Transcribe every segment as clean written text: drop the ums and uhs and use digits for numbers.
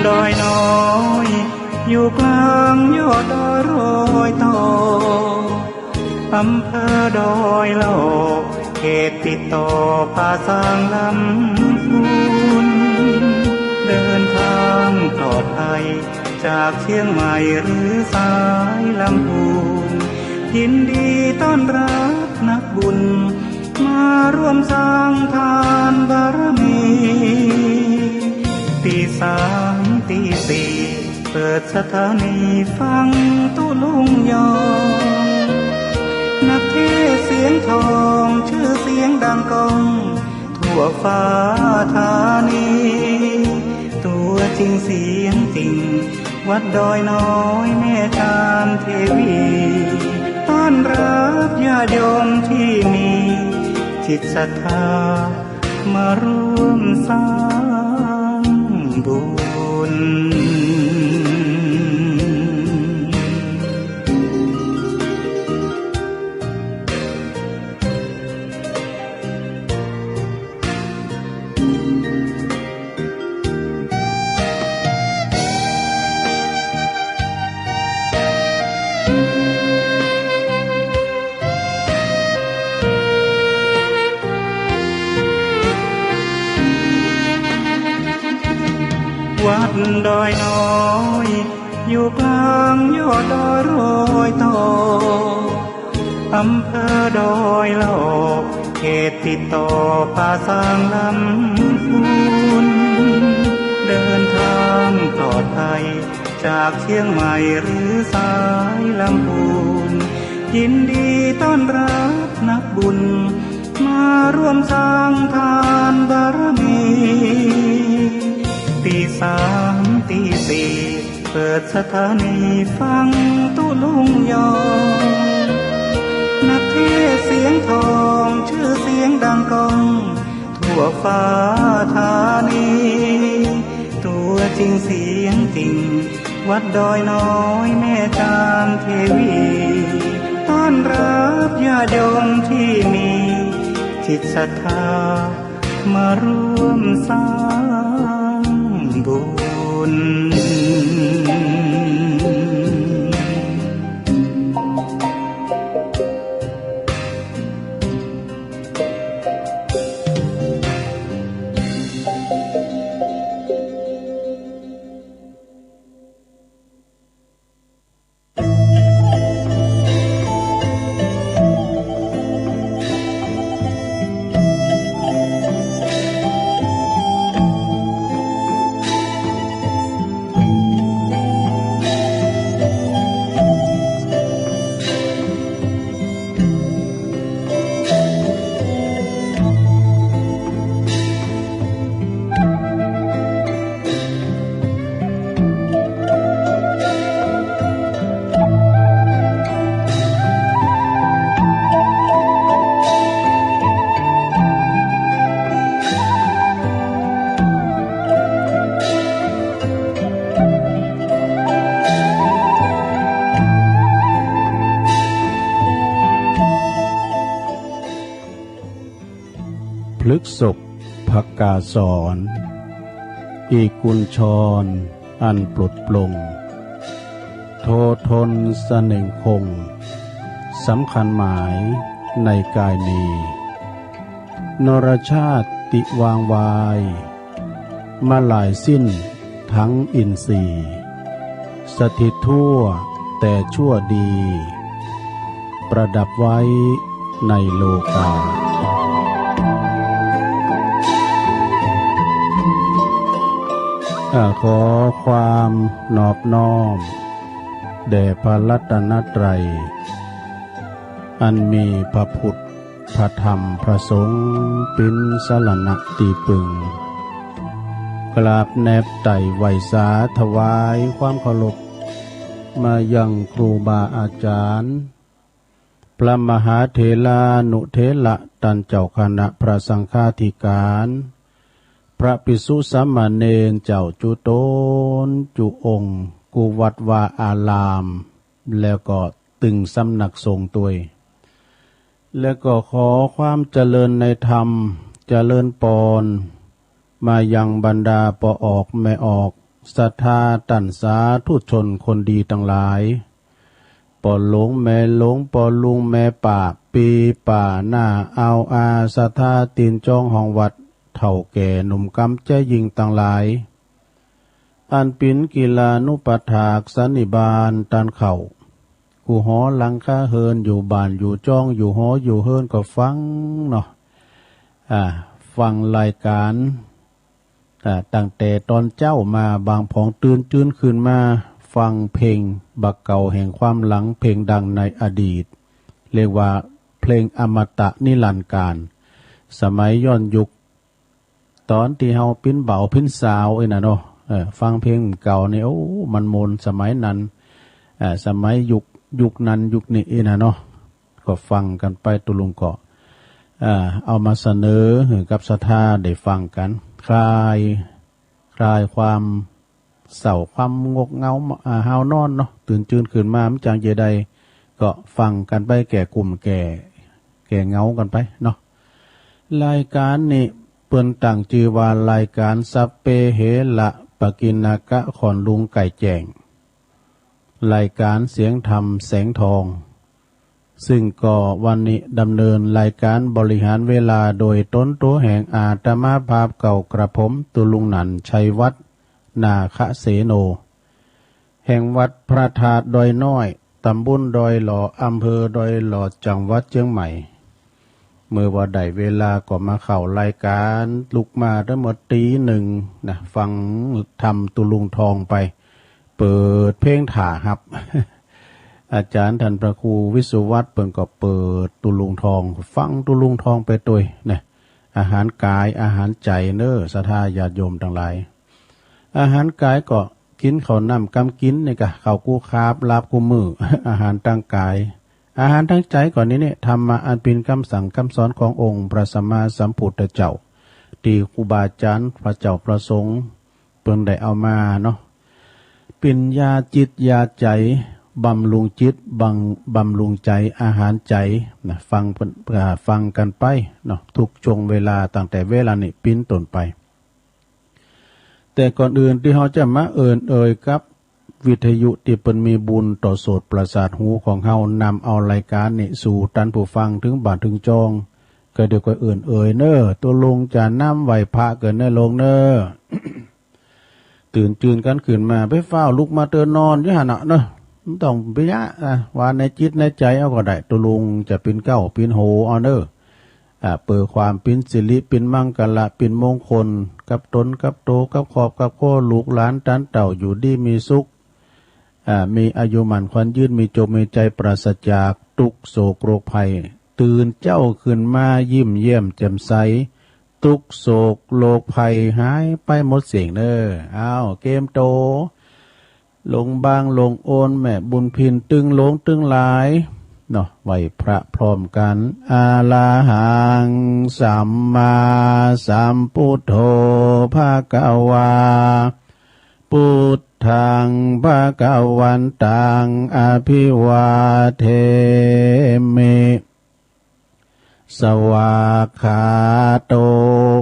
ดอยน้อยอยู่กลางยอดดอยโรยต่ออำเภอดอยโลกเขตติดต่อป่าสางลำพูนเดินทางปลอดภัยจากเชียงใหม่หรือสายลำพูนยินดีต้อนรับนักบุญมาร่วมสร้างทานบารมีตีสามตีสี่เปิดสถานีฟังตุลุงยองนักเทศเสียงทองชื่อเสียงดังก้องทั่วฟ้าธานีตัวจริงเสียงจริงวัดดอยน้อยแม่จามเทวีต้อนรับญาติโยมที่มีจิตศรัทธามาร่วมสร้างบุญวัดดอยน้อยอยู่กลางยอดดอยโรยต่ออำเภอดอยโลกเขตติดต่อป่าสางลำพูนเดินทางปลอดภัยจากเชียงใหม่หรือสายลำพูนยินดีต้อนรับนักบุญมาร่วมสร้างทานบารมีตีสามตีสี่เปิดสถานีฟังตุลุงยองนักเทศเสียงทองชื่อเสียงดังก้องทั่วฟ้าธานีตัวจริงเสียงจริงวัดดอยน้อยแม่จามเทวีต้อนรับญาติโยมที่มีจิตศรัทธามาร่วมสร้างบุญพฤกษกภกาสอนอีกุญชรอันปลดปลงโททนเสน่งคงสำคัญหมายในกายมีนรชาติติวางวายมาหลายสิ้นทั้งอินทรีย์สถิตทั่วแต่ชั่วดีประดับไว้ในโลกาขอความนอบน้อมแด่พระรัตนตรัยอันมีพระพุทธพระธรรมพระสงฆ์เป็นสรณะตีปึงกราบแนบไต่ไหวสาถวายความเคารพมายังครูบาอาจารย์พระมหาเถรานุเถระตันเจ้าคณะพระสังฆาธิการพระภิกษุสามเณรเจ้าจุโตนจุองค์กุวัดวาอารามแล้วก็ตึงสำนักสงฆ์ตัวยแล้วก็ขอความเจริญในธรรมเจริญปอนมายังบรรดาปออกแม่ออก ศรัทธาตันสาธุชนคนดีทั้งหลายปอหลงแม่หลงปอลุงแม่ป่าปีป่าหน้าเอาอาศรัทธาตีนจองห้องวัดเฒ่าแก่หนุ่มกำใจยิงทั้งหลายอันปินกีฬานุปถากสันนิบาลตันเข่ากูหอหลังคาเฮินอยู่บ้านอยู่จ้องอยู่หออยู่เฮินก็ฟังเนาะฟังรายการตั้งแต่ตอนเจ้ามาบางผองตื่นขึ้นมาฟังเพลงบักเก่าแห่งความหลังเพลงดังในอดีตเรียกว่าเพลงอมตะนิรันดร์การสมัยย้อนยุคตอนที่เฮาปิ้นเบาปิ้นสาวน่ะเนาะฟังเพลงเก่านี่โอ้มันมนสมัยนั้นสมัยยุคนั้นยุคนี้น่ะเนาะก็ฟังกันไปตุลุงก็เอามาเสนอให้กับศรัทธาได้ฟังกันคลายความเศร้าความงกเงาหาวนอนเนาะตื่นขึ้นมามันจังเจใดก็ฟังกันไปแก่กลุ่มแก่เงากันไปเนาะรายการนี้เปิ้นตั้งชื่อว่ารายการสัพเพเหระปกิณกะขอนลุงไก่แจ้งรายการเสียงธรรมแสงทองซึ่งก็วันนี้ดำเนินรายการบริหารเวลาโดยต้นตัวแห่งอาตมาภาพเก่ากระผมตุลุงหนันชัยวัฒน์นาคเสโนแห่งวัดพระธาตุดอยน้อยตำบลดอยหล่ออำเภอดอยหล่อจังหวัดเชียงใหม่เมื่อว่าได้เวลาก็มาเข้ารายการลุกมาทั้งหมดตีหนึ่งนะฟังทำตุลุงทองไปเปิดเพลงถ่าครับ อาจารย์ท่านพระครูวิสุวัตรเปิ่นก็เปิดตุลุงทองฟังตุลุงทองไปตัวนะอาหารกายอาหารใจเน้อศรัทธาญาติโยมทั้งหลายอาหารกายก็กินข้าวน้ำกำกินนี่กะข้าวกู้คาบลาบกู้มือ อาหารทางกายอาหารทางใจก่อนนี้เนี่ยธรรมะอันเป็นคำสั่งคำสอนขององค์พระสัมมาสัมพุทธเจ้าที่ครูบาอาจารย์พระเจ้าประสงค์เพิ่นได้เอามาเนาะเป็นยาจิตยาใจบำรุงจิตบำรุงใจอาหารใจนะฟังกันไปเนาะทุกช่วงเวลาตั้งแต่เวลานี้ปิ้นต้นไปแต่ก่อนอื่นที่เราจะมาเอ่ยกับวิทยุที่เปิ้นมีบุญต่อโสตประสาทหูของเฮานำเอารายการนี้สู่ท่านผู้ฟังถึงบ้านถึงจองก็เดี๋ยวก็เอ่ยเน้อตัวลงจะน้ำไหวพระเกินเน้อลงเน้อ ตื่นกันขึ้นมาไปเฝ้าลุกมาเตือนนอนอยู่หั่นน่ะเนาะต้องไปยะว่าในจิตในใจเอาก็ได้ตัวลุงจะเป็นเก้าเป็นโหเอาเน้อเปิดความเป็นสิริเป็นมังกรเป็นมงคลกับตนกับโตกับขอบกับโคลูกหลานตันเต่าอยู่ดีมีสุขมีอายุมันควันยืนมีจบมีใจปราศจากทุกโศกโรคภัยตื่นเจ้าขึ้นมายิ้มเยี่ยมแจ่มใสทุกโศกโรคภัยหายไปหมดเสียงเน้ออ้าวเกมโตลงบางลงโอนแม่บุญพินตึงลงตึงหลายเนาะไหวพระพร้อมกันอาลาหังสัมมาสัมพุทโธภะคะวาพุทธังภะคะวันตังอภิวาเทมิสวากขาโต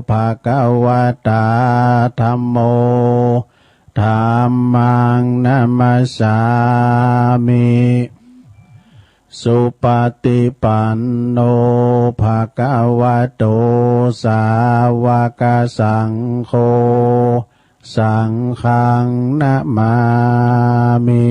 ภะคะวะตาธัมโมธัมมังนะมัสสามิสุปฏิปันโนภะคะวะโตสาวกสังโฆสังฆังนะมามิ